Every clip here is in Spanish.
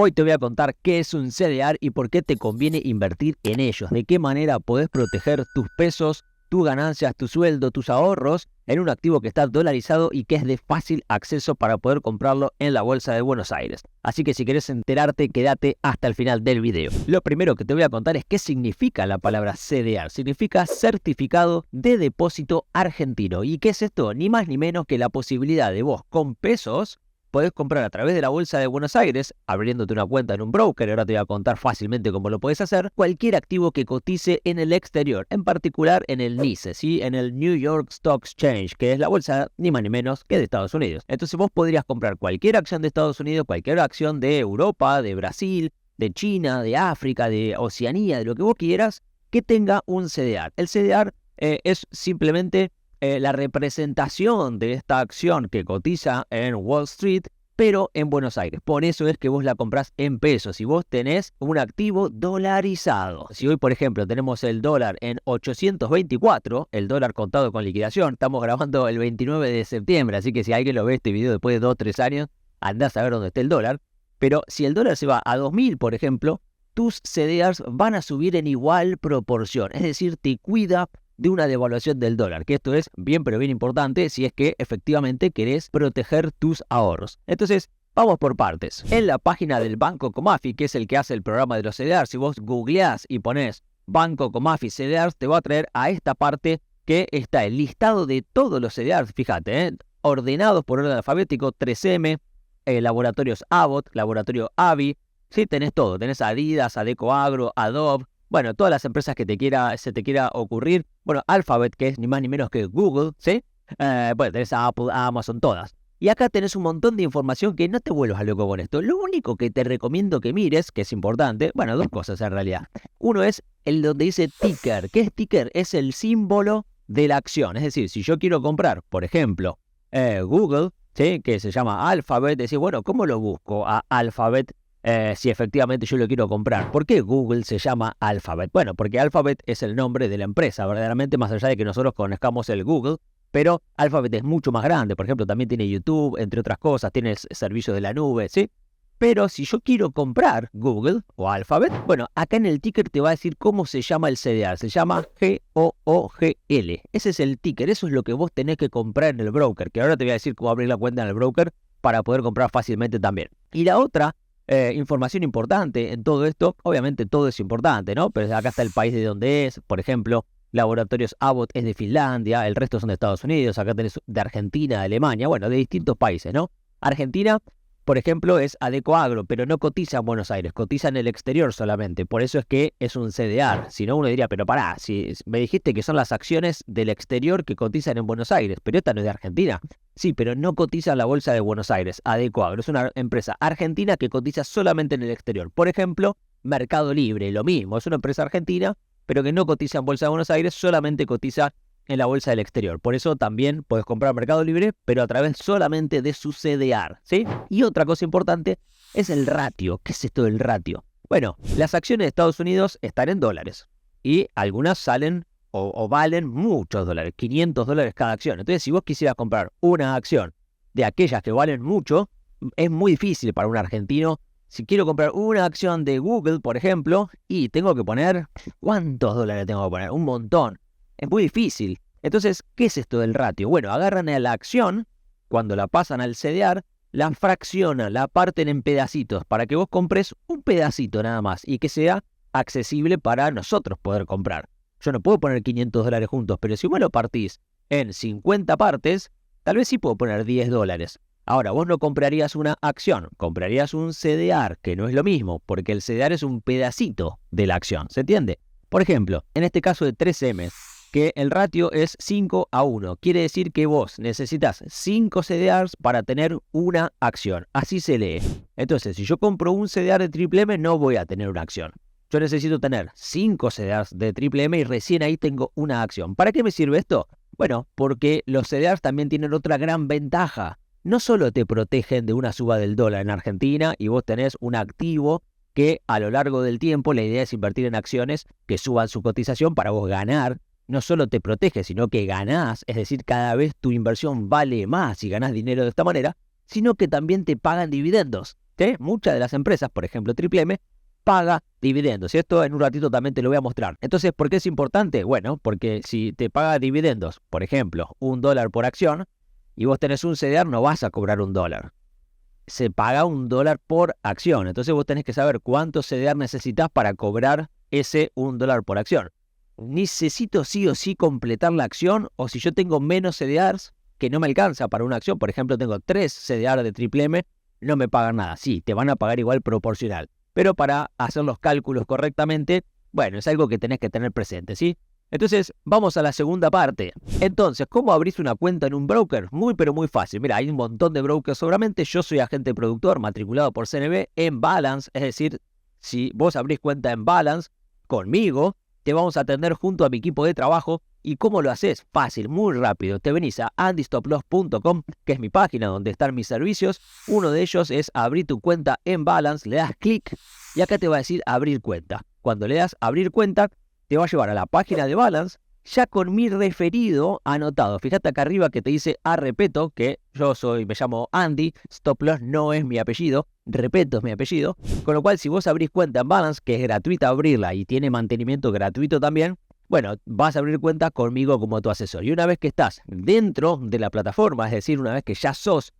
Hoy te voy a contar qué es un CDR y por qué te conviene invertir en ellos. De qué manera podés proteger tus pesos, tus ganancias, tu sueldo, tus ahorros en un activo que está dolarizado y que es de fácil acceso para poder comprarlo en la Bolsa de Buenos Aires. Así que si querés enterarte, quédate hasta el final del video. Lo primero que te voy a contar es qué significa la palabra CDR. Significa Certificado de Depósito Argentino. ¿Y qué es esto? Ni más ni menos que la posibilidad de vos con pesos podés comprar a través de la Bolsa de Buenos Aires, abriéndote una cuenta en un broker, ahora te voy a contar fácilmente cómo lo podés hacer, cualquier activo que cotice en el exterior, en particular en el NYSE, ¿sí? En el New York Stock Exchange, que es la bolsa ni más ni menos que de Estados Unidos. Entonces vos podrías comprar cualquier acción de Estados Unidos, cualquier acción de Europa, de Brasil, de China, de África, de Oceanía, de lo que vos quieras, que tenga un CDR. El CDR es simplemente la representación de esta acción que cotiza en Wall Street, pero en Buenos Aires. Por eso es que vos la comprás en pesos y vos tenés un activo dolarizado. Si hoy, por ejemplo, tenemos el dólar en 824, el dólar contado con liquidación, estamos grabando el 29 de septiembre, así que si alguien lo ve este video después de 2 o 3 años, andás a ver dónde está el dólar. Pero si el dólar se va a 2000, por ejemplo, tus CDRs van a subir en igual proporción. Es decir, te cuida de una devaluación del dólar, que esto es bien pero bien importante si es que efectivamente querés proteger tus ahorros. Entonces, vamos por partes. En la página del Banco Comafi, que es el que hace el programa de los CDRs, si vos googleás y ponés Banco Comafi CDRs, te va a traer a esta parte que está el listado de todos los CDRs, fíjate, ordenados por orden alfabético, 3M, laboratorios Abbott, laboratorio Avi, sí, tenés todo, tenés Adidas, Adecoagro, Adobe, bueno, todas las empresas que se te quiera ocurrir. Bueno, Alphabet, que es ni más ni menos que Google, ¿sí? Bueno, tenés a Apple, a Amazon, todas. Y acá tenés un montón de información que no te vuelvas loco con esto. Lo único que te recomiendo que mires, que es importante, bueno, dos cosas en realidad. Uno es el donde dice ticker. ¿Qué es ticker? Es el símbolo de la acción. Es decir, si yo quiero comprar, por ejemplo, Google, ¿sí? Que se llama Alphabet, decir, bueno, ¿cómo lo busco a Alphabet? Si efectivamente yo lo quiero comprar. ¿Por qué Google se llama Alphabet? Bueno, porque Alphabet es el nombre de la empresa, verdaderamente, más allá de que nosotros conozcamos el Google, pero Alphabet es mucho más grande. Por ejemplo, también tiene YouTube, entre otras cosas, tiene servicios de la nube, ¿sí? Pero si yo quiero comprar Google o Alphabet, bueno, acá en el ticker te va a decir cómo se llama el CDR. Se llama GOOGL. Ese es el ticker, eso es lo que vos tenés que comprar en el broker, que ahora te voy a decir cómo abrir la cuenta en el broker para poder comprar fácilmente también. Y la otra información importante en todo esto, obviamente todo es importante, ¿no? Pero acá está el país de donde es, por ejemplo, Laboratorios Abbott es de Finlandia, el resto son de Estados Unidos, acá tenés de Argentina, de Alemania, bueno, de distintos países, ¿no? Argentina, por ejemplo, es Adecoagro, pero no cotiza en Buenos Aires, cotiza en el exterior solamente, por eso es que es un CDR. Si no, uno diría, pero pará, si me dijiste que son las acciones del exterior que cotizan en Buenos Aires, pero esta no es de Argentina. Sí, pero no cotiza en la Bolsa de Buenos Aires, Adecoagro, es una empresa argentina que cotiza solamente en el exterior. Por ejemplo, Mercado Libre, lo mismo, es una empresa argentina, pero que no cotiza en Bolsa de Buenos Aires, solamente cotiza en la bolsa del exterior. Por eso también puedes comprar Mercado Libre, pero a través solamente de su CDR, ¿sí? Y otra cosa importante es el ratio. ¿Qué es esto del ratio? Bueno, las acciones de Estados Unidos están en dólares y algunas salen o valen muchos dólares, $500 cada acción. Entonces, si vos quisieras comprar una acción de aquellas que valen mucho, es muy difícil para un argentino. Si quiero comprar una acción de Google, por ejemplo, y tengo que poner, ¿cuántos dólares tengo que poner? Un montón. Es muy difícil. Entonces, ¿qué es esto del ratio? Bueno, agarran a la acción, cuando la pasan al CDR, la fraccionan, la parten en pedacitos, para que vos compres un pedacito nada más y que sea accesible para nosotros poder comprar. Yo no puedo poner $500 juntos, pero si vos lo partís en 50 partes, tal vez sí puedo poner $10. Ahora, vos no comprarías una acción, comprarías un CDR, que no es lo mismo, porque el CDR es un pedacito de la acción, ¿se entiende? Por ejemplo, en este caso de 3M, que el ratio es 5:1, quiere decir que vos necesitas 5 CDRs para tener una acción, así se lee. Entonces, si yo compro un CDR de triple M, no voy a tener una acción. Yo necesito tener 5 CDRs de triple M y recién ahí tengo una acción. ¿Para qué me sirve esto? Bueno, porque los CDRs también tienen otra gran ventaja. No solo te protegen de una suba del dólar en Argentina y vos tenés un activo que a lo largo del tiempo la idea es invertir en acciones que suban su cotización para vos ganar. No solo te protege, sino que ganás, es decir, cada vez tu inversión vale más y ganás dinero de esta manera, sino que también te pagan dividendos. ¿sí? Muchas de las empresas, por ejemplo Triple M, paga dividendos. Y esto en un ratito también te lo voy a mostrar. Entonces, ¿por qué es importante? Bueno, porque si te paga dividendos, por ejemplo, $1 por acción, y vos tenés un CDR, no vas a cobrar $1. Se paga $1 por acción. Entonces vos tenés que saber cuánto CDR necesitas para cobrar ese $1 por acción. Necesito sí o sí completar la acción, o si yo tengo menos CDRs que no me alcanza para una acción, por ejemplo tengo 3 CDR de Triple M, no me pagan nada. Sí, te van a pagar igual proporcional, pero para hacer los cálculos correctamente, bueno, es algo que tenés que tener presente, ¿sí? Entonces, vamos a la segunda parte. Entonces, ¿cómo abrís una cuenta en un broker? Muy, pero muy fácil. Mira, hay un montón de brokers seguramente. Yo soy agente productor matriculado por CNB en Balance. Es decir, si vos abrís cuenta en Balance conmigo, te vamos a atender junto a mi equipo de trabajo. ¿Y cómo lo haces? Fácil, muy rápido. Te venís a andystoploss.com, que es mi página donde están mis servicios. Uno de ellos es abrir tu cuenta en Balance. Le das clic y acá te va a decir abrir cuenta. Cuando le das abrir cuenta, te va a llevar a la página de Balance, ya con mi referido anotado. Fíjate acá arriba que te dice Repeto, que me llamo Andy, Stop Loss no es mi apellido, Repeto es mi apellido. Con lo cual, si vos abrís cuenta en Balance, que es gratuita abrirla y tiene mantenimiento gratuito también, bueno, vas a abrir cuenta conmigo como tu asesor. Y una vez que estás dentro de la plataforma, es decir, una vez que ya sos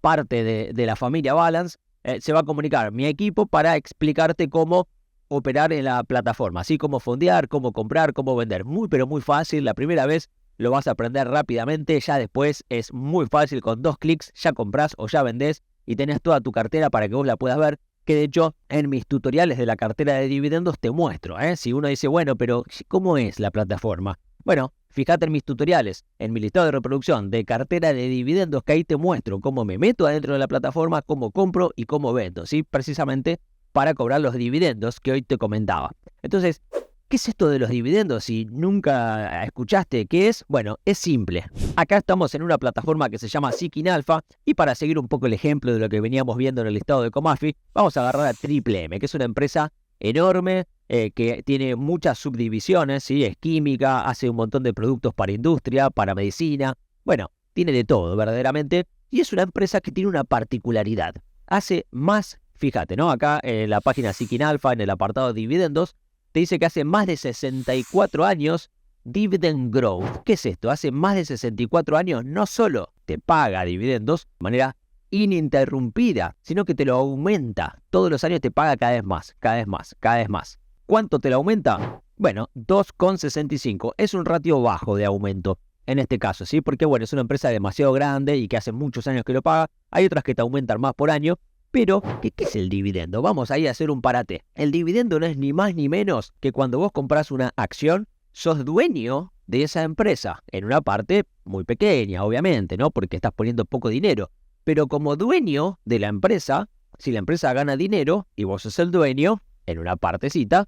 parte de la familia Balance, se va a comunicar mi equipo para explicarte cómo operar en la plataforma, así como fondear, cómo comprar, cómo vender. Muy pero muy fácil. La primera vez lo vas a aprender rápidamente, ya después es muy fácil. Con 2 clics ya compras o ya vendés y tenés toda tu cartera para que vos la puedas ver, que de hecho en mis tutoriales de la cartera de dividendos te muestro, Si uno dice, bueno, pero ¿cómo es la plataforma? Bueno, fíjate en mis tutoriales, en mi listado de reproducción de cartera de dividendos, que ahí te muestro cómo me meto adentro de la plataforma, cómo compro y cómo vendo, ¿sí? Precisamente para cobrar los dividendos que hoy te comentaba. Entonces, ¿qué es esto de los dividendos? Si nunca escuchaste qué es, bueno, es simple. Acá estamos en una plataforma que se llama Seeking Alpha, y para seguir un poco el ejemplo de lo que veníamos viendo en el listado de Comafi, vamos a agarrar a Triple M, que es una empresa enorme, que tiene muchas subdivisiones, ¿sí? Es química, hace un montón de productos para industria, para medicina, bueno, tiene de todo verdaderamente, y es una empresa que tiene una particularidad. Hace más, fíjate, ¿no? Acá en la página Seeking Alpha, en el apartado de dividendos, te dice que hace más de 64 años Dividend Growth. ¿Qué es esto? Hace más de 64 años no solo te paga dividendos de manera ininterrumpida, sino que te lo aumenta. Todos los años te paga cada vez más, cada vez más, cada vez más. ¿Cuánto te lo aumenta? Bueno, 2,65. Es un ratio bajo de aumento en este caso, ¿sí? Porque, bueno, es una empresa demasiado grande y que hace muchos años que lo paga. Hay otras que te aumentan más por año. Pero, ¿qué es el dividendo? Vamos ahí a hacer un parate. El dividendo no es ni más ni menos que cuando vos compras una acción, sos dueño de esa empresa. En una parte muy pequeña, obviamente, ¿no? Porque estás poniendo poco dinero. Pero como dueño de la empresa, si la empresa gana dinero y vos sos el dueño, en una partecita,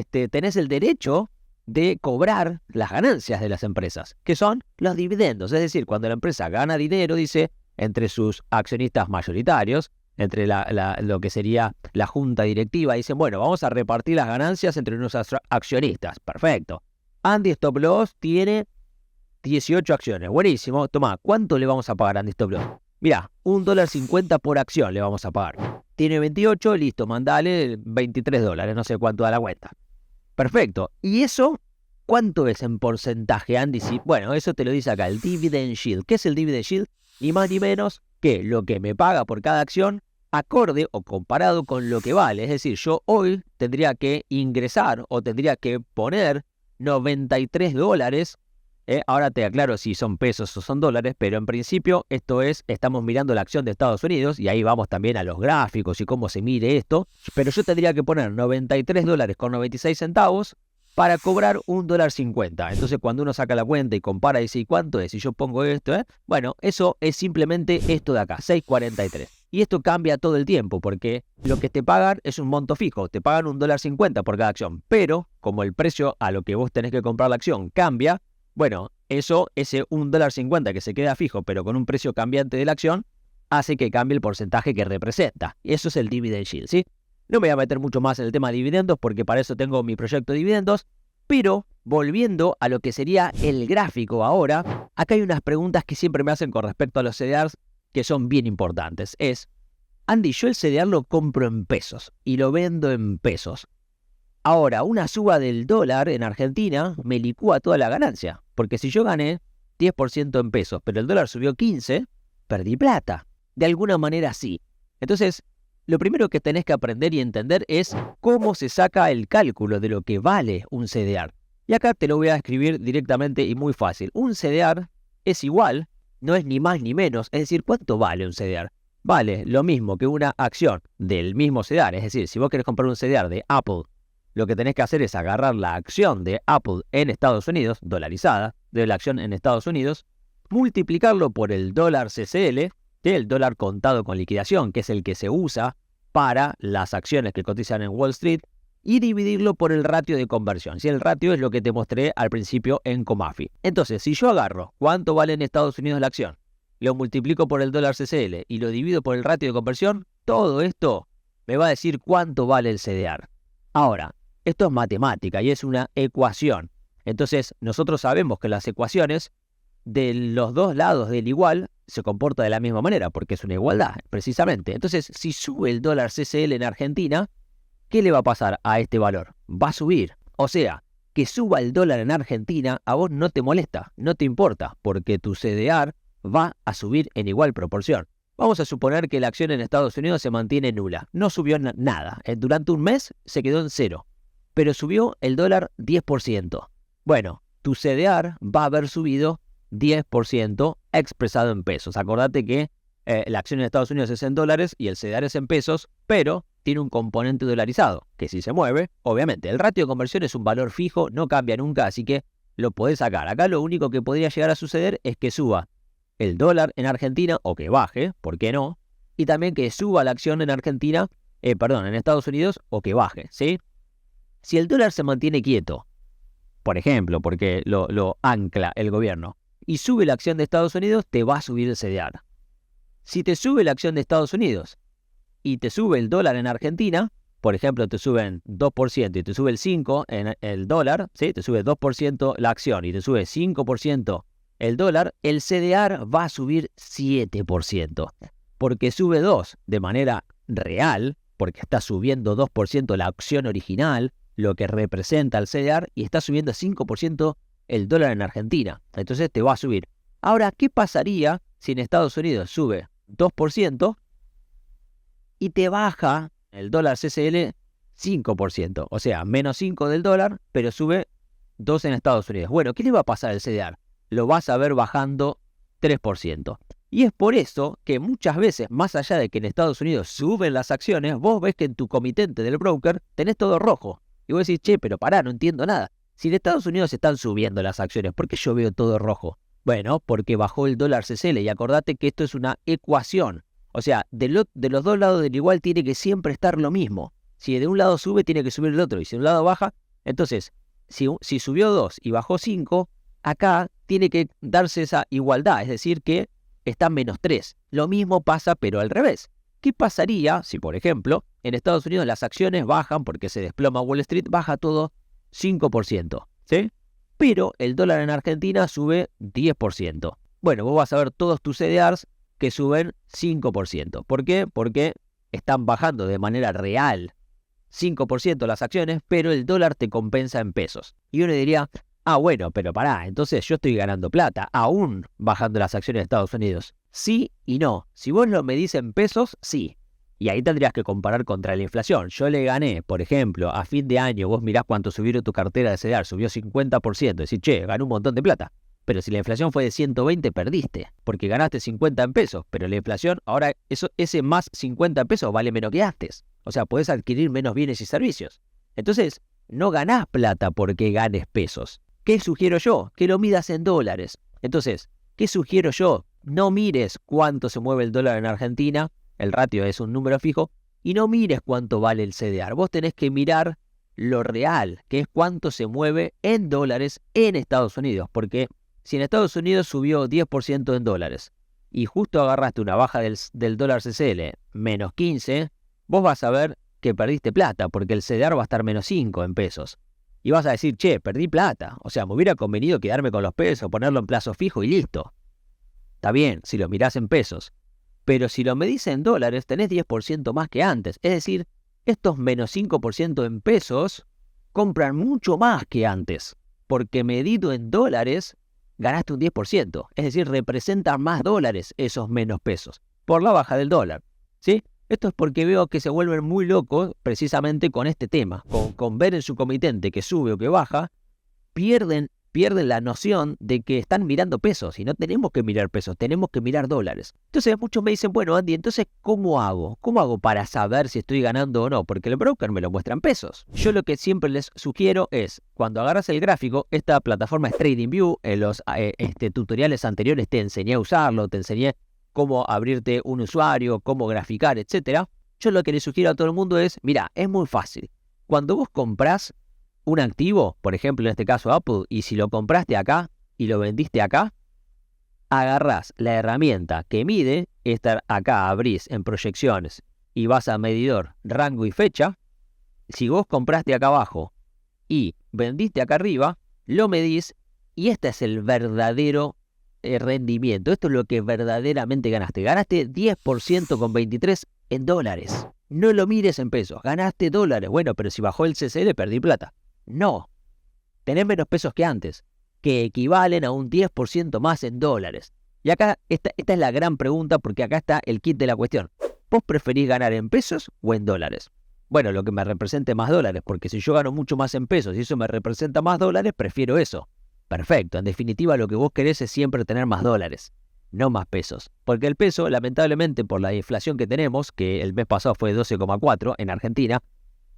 tenés el derecho de cobrar las ganancias de las empresas, que son los dividendos. Es decir, cuando la empresa gana dinero, dice, entre sus accionistas mayoritarios, entre lo que sería la junta directiva, dicen, bueno, vamos a repartir las ganancias entre nuestros accionistas. Perfecto. Andy Stop Loss tiene 18 acciones. Buenísimo. Tomá, ¿cuánto le vamos a pagar a Andy Stop Loss? Mirá, $1.50 por acción le vamos a pagar. Tiene 28, listo, mandale $23, no sé cuánto da la cuenta. Perfecto. ¿Y eso cuánto es en porcentaje, Andy? Bueno, eso te lo dice acá, el Dividend Yield. ¿Qué es el Dividend Yield? Ni más ni menos que lo que me paga por cada acción acorde o comparado con lo que vale. Es decir, yo hoy tendría que ingresar o tendría que poner $93. Ahora te aclaro si son pesos o son dólares, pero en principio estamos mirando la acción de Estados Unidos y ahí vamos también a los gráficos y cómo se mide esto. Pero yo tendría que poner $93.96 para cobrar $1.50. Entonces cuando uno saca la cuenta y compara y dice, ¿y cuánto es? Si yo pongo esto, bueno, eso es simplemente esto de acá, 6.43. Y esto cambia todo el tiempo porque lo que te pagan es un monto fijo, te pagan $1.50 por cada acción. Pero como el precio a lo que vos tenés que comprar la acción cambia, bueno, ese $1.50 que se queda fijo pero con un precio cambiante de la acción, hace que cambie el porcentaje que representa. Y eso es el Dividend Yield, ¿sí? No me voy a meter mucho más en el tema de dividendos porque para eso tengo mi proyecto de dividendos, pero volviendo a lo que sería el gráfico ahora, acá hay unas preguntas que siempre me hacen con respecto a los CDRs que son bien importantes. Andy, yo el CDR lo compro en pesos y lo vendo en pesos. Ahora, una suba del dólar en Argentina me licúa toda la ganancia. Porque si yo gané 10% en pesos, pero el dólar subió 15%, perdí plata. De alguna manera sí. Entonces, lo primero que tenés que aprender y entender es cómo se saca el cálculo de lo que vale un CDR. Y acá te lo voy a escribir directamente y muy fácil. Un CDR es igual, no es ni más ni menos. Es decir, ¿cuánto vale un CDR? Vale lo mismo que una acción del mismo CDR. Es decir, si vos querés comprar un CDR de Apple, lo que tenés que hacer es agarrar la acción de Apple en Estados Unidos, dolarizada, de la acción en Estados Unidos, multiplicarlo por el dólar CCL, que es el dólar contado con liquidación, que es el que se usa para las acciones que cotizan en Wall Street, y dividirlo por el ratio de conversión. Si el ratio es lo que te mostré al principio en Comafi. Entonces, si yo agarro cuánto vale en Estados Unidos la acción, lo multiplico por el dólar CCL y lo divido por el ratio de conversión, todo esto me va a decir cuánto vale el CDR. Ahora, esto es matemática y es una ecuación. Entonces, nosotros sabemos que las ecuaciones de los dos lados del igual se comporta de la misma manera, porque es una igualdad, precisamente. Entonces, si sube el dólar CCL en Argentina, ¿qué le va a pasar a este valor? Va a subir. O sea, que suba el dólar en Argentina a vos no te molesta, no te importa, porque tu CDR va a subir en igual proporción. Vamos a suponer que la acción en Estados Unidos se mantiene nula. No subió nada. Durante un mes se quedó en cero. Pero subió el dólar 10%. Bueno, tu CDR va a haber subido 10% expresado en pesos. Acordate que la acción en Estados Unidos es en dólares y el CDR es en pesos, pero tiene un componente dolarizado, que si se mueve, obviamente, el ratio de conversión es un valor fijo, no cambia nunca, así que lo podés sacar. Acá lo único que podría llegar a suceder es que suba el dólar en Argentina, o que baje, ¿por qué no? Y también que suba la acción en Argentina, en Estados Unidos, o que baje, ¿sí? Si el dólar se mantiene quieto, por ejemplo, porque lo ancla el gobierno, y sube la acción de Estados Unidos, te va a subir el CDR. Si te sube la acción de Estados Unidos y te sube el dólar en Argentina, por ejemplo, te suben 2% y te sube el 5% en el dólar, ¿sí? Te sube 2% la acción y te sube 5% el dólar, el CDR va a subir 7%. Porque sube 2% de manera real, porque está subiendo 2% la acción original, lo que representa el CDR, y está subiendo 5% el dólar en Argentina. Entonces te va a subir. Ahora, ¿qué pasaría si en Estados Unidos sube 2% y te baja el dólar CCL 5%? O sea, menos 5 del dólar, pero sube 2 en Estados Unidos. Bueno, ¿qué le va a pasar al CDR? Lo vas a ver bajando 3%. Y es por eso que muchas veces, más allá de que en Estados Unidos suben las acciones, vos ves que en tu comitente del broker tenés todo rojo. Y vos decís, che, pero pará, no entiendo nada. Si en Estados Unidos están subiendo las acciones, ¿por qué yo veo todo rojo? Bueno, porque bajó el dólar CCL, y acordate que esto es una ecuación. O sea, de los dos lados del igual tiene que siempre estar lo mismo. Si de un lado sube, tiene que subir el otro. Y si de un lado baja, entonces, si subió 2 y bajó 5, acá tiene que darse esa igualdad. Es decir, que está menos 3. Lo mismo pasa, pero al revés. ¿Qué pasaría si, por ejemplo, en Estados Unidos las acciones bajan porque se desploma Wall Street, baja todo 5%, ¿sí? Pero el dólar en Argentina sube 10%. Bueno, vos vas a ver todos tus CDRs que suben 5%. ¿Por qué? Porque están bajando de manera real 5% las acciones, pero el dólar te compensa en pesos. Y uno diría, bueno, pero pará, entonces yo estoy ganando plata, aún bajando las acciones de Estados Unidos. Sí y no. Si vos lo medís en pesos, sí. Y ahí tendrías que comparar contra la inflación. Yo le gané, por ejemplo, a fin de año, vos mirás cuánto subieron tu cartera de CDR, subió 50%. Decís, che, gané un montón de plata. Pero si la inflación fue de 120, perdiste, porque ganaste 50 en pesos. Pero la inflación, ahora ese más 50 pesos vale menos que antes. O sea, podés adquirir menos bienes y servicios. Entonces, no ganás plata porque ganes pesos. ¿Qué sugiero yo? Que lo midas en dólares. Entonces, ¿qué sugiero yo? No mires cuánto se mueve el dólar en Argentina, el ratio es un número fijo, y no mires cuánto vale el CDR. Vos tenés que mirar lo real, que es cuánto se mueve en dólares en Estados Unidos. Porque si en Estados Unidos subió 10% en dólares y justo agarraste una baja del dólar CCL menos 15, vos vas a ver que perdiste plata, porque el CDR va a estar menos 5 en pesos. Y vas a decir, che, perdí plata. O sea, me hubiera convenido quedarme con los pesos, ponerlo en plazo fijo y listo. Está bien, si lo mirás en pesos. Pero si lo medís en dólares, tenés 10% más que antes. Es decir, estos menos 5% en pesos compran mucho más que antes. Porque medido en dólares, ganaste un 10%. Es decir, representan más dólares esos menos pesos por la baja del dólar. ¿Sí? Esto es porque veo que se vuelven muy locos precisamente con este tema. Con ver en su comitente que sube o que baja, pierden la noción de que están mirando pesos y no tenemos que mirar pesos, tenemos que mirar dólares. Entonces muchos me dicen, bueno Andy, entonces ¿cómo hago? ¿Cómo hago para saber si estoy ganando o no? Porque el broker me lo muestra en pesos. Yo lo que siempre les sugiero es, cuando agarras el gráfico, esta plataforma es TradingView, en los tutoriales anteriores te enseñé a usarlo, te enseñé cómo abrirte un usuario, cómo graficar, etc. Yo lo que les sugiero a todo el mundo es, mira, es muy fácil. Cuando vos comprás un activo, por ejemplo en este caso Apple, y si lo compraste acá y lo vendiste acá, agarrás la herramienta que mide, acá abrís en proyecciones y vas a medidor, rango y fecha. Si vos compraste acá abajo y vendiste acá arriba, lo medís y este es el verdadero rendimiento. Esto es lo que verdaderamente ganaste. Ganaste 10% con 23 en dólares. No lo mires en pesos, ganaste dólares. Bueno, pero si bajó el CCL perdí plata. No, tenés menos pesos que antes, que equivalen a un 10% más en dólares. Y acá, esta es la gran pregunta, porque acá está el kit de la cuestión. ¿Vos preferís ganar en pesos o en dólares? Bueno, lo que me represente más dólares, porque si yo gano mucho más en pesos y eso me representa más dólares, prefiero eso. Perfecto, en definitiva lo que vos querés es siempre tener más dólares, no más pesos. Porque el peso, lamentablemente, por la inflación que tenemos, que el mes pasado fue 12,4 en Argentina,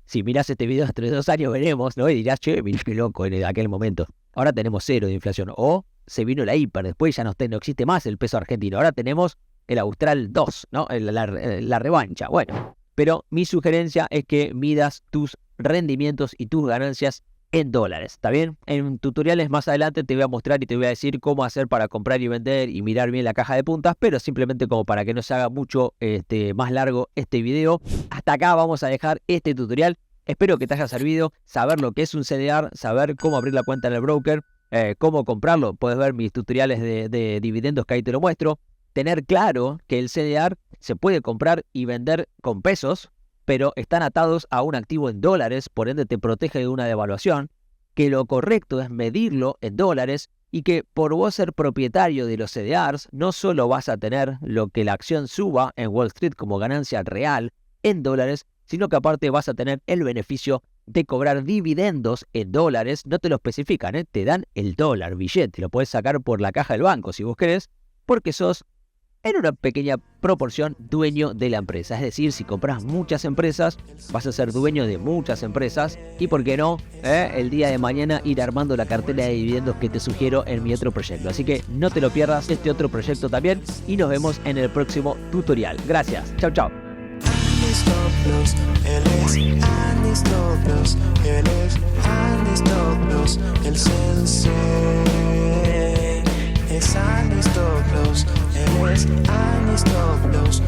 si mirás este video dentro de 2 años veremos, ¿no? Y dirás, che, mirá qué loco en aquel momento. Ahora tenemos 0 de inflación. O se vino la hiper, después ya no existe más el peso argentino. Ahora tenemos el Austral 2, ¿no? La revancha. Bueno, pero mi sugerencia es que midas tus rendimientos y tus ganancias en dólares, ¿está bien? En tutoriales más adelante te voy a mostrar y te voy a decir cómo hacer para comprar y vender y mirar bien la caja de puntas, pero simplemente como para que no se haga mucho más largo este video. Hasta acá vamos a dejar este tutorial. Espero que te haya servido saber lo que es un CDR, saber cómo abrir la cuenta en el broker, cómo comprarlo. Puedes ver mis tutoriales de dividendos que ahí te lo muestro. Tener claro que el CDR se puede comprar y vender con pesos, pero están atados a un activo en dólares, por ende te protege de una devaluación, que lo correcto es medirlo en dólares y que por vos ser propietario de los CDRs no solo vas a tener lo que la acción suba en Wall Street como ganancia real en dólares, sino que aparte vas a tener el beneficio de cobrar dividendos en dólares. No te lo especifican, te dan el dólar, billete, lo puedes sacar por la caja del banco si vos querés, porque sos en una pequeña proporción dueño de la empresa. Es decir, si compras muchas empresas, vas a ser dueño de muchas empresas y, ¿por qué no? El día de mañana ir armando la cartera de dividendos que te sugiero en mi otro proyecto. Así que no te lo pierdas este otro proyecto también y nos vemos en el próximo tutorial. Gracias. Chao, chao. El sensei es Andy Stoklos, él es Andy Stoklos.